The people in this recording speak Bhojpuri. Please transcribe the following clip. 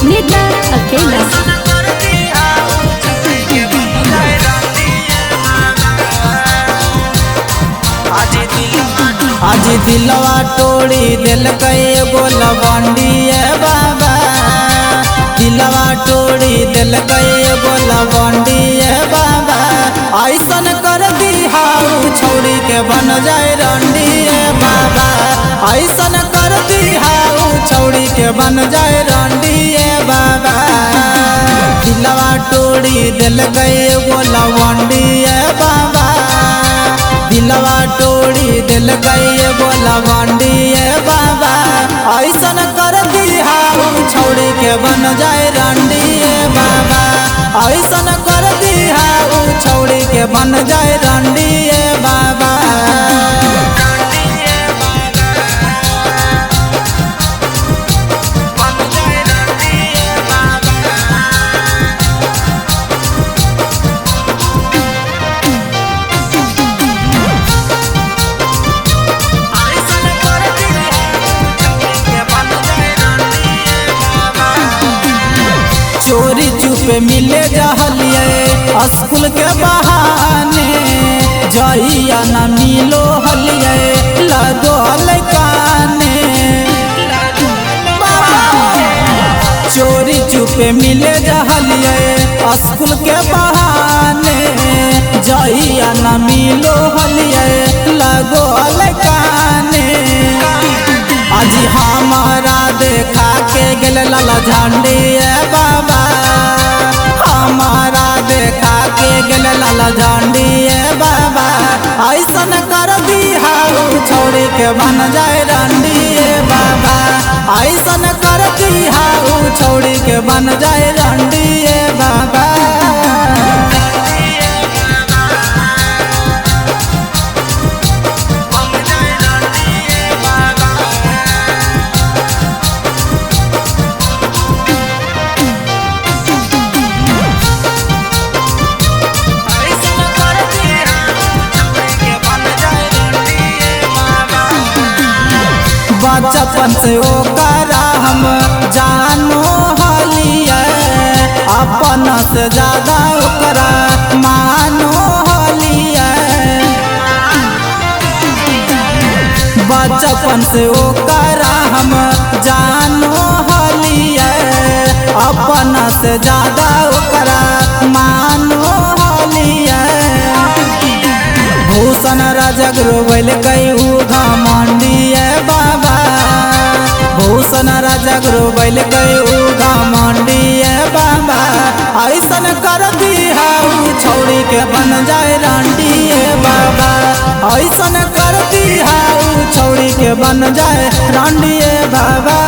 नेता अकेला। आज दिलवा तोड़ी दिल एगो लवंडिए बाबा, दिलवा तोड़ी दिल एगो लवंडिए बाबा। ऐसन कर दिहाऊ छोड़ी के बन जाए रंडिए बाबा, ऐसन कर दिहाऊ छोड़ी के बन जाए रंडिए बाबा। दिलवा तोड़ी दिल एगो लवंडिए बाबा, दिलवा तोड़ी दिल एगो लवंडिए बाबा। ऐसन कर दिहाऊ छोड़ी के बन जाए रंडिए बाबा, ऐसन कर दिहाऊ छोड़ी के बन जाए रंडिए बाबा। चोरी चुपे मिले जहलिए स्कूल के बहाने, जहिया न मिलो हलिए लगो काने। चोरी चुपे मिले जहलिए स्कूल के बहाने, जहिया न मिलो हलिए लगो काने। आज हमारा देखा के गेल लाला झंडिए बाबा, हमारा देखा के गेल लाला झंडिए बाबा। ऐसन कर दिहाऊ छोड़ी के बन जाए रंडिए बाबा, ऐसन कर दिहाऊ छोड़ी के बन जाए रंडिए बाबा। बचपन से ओकरा हम जानो हलिए, अपन से ज्यादा ओकरा मानो हलिए। बचपन से ओकरा हम जानो हलिए, अपन से ज्यादा ओकरा मानो हलिए। भूषण राजग रोवल कई घमंडिए बाबा, भूषण राजग रोवल कई घमंडिए बाबा। ऐसन कर दिहाऊ छोड़ी के बन जाए रंडिए बाबा, ऐसन कर दिहाऊ छोड़ी के बन जाए रंडिए बाबा।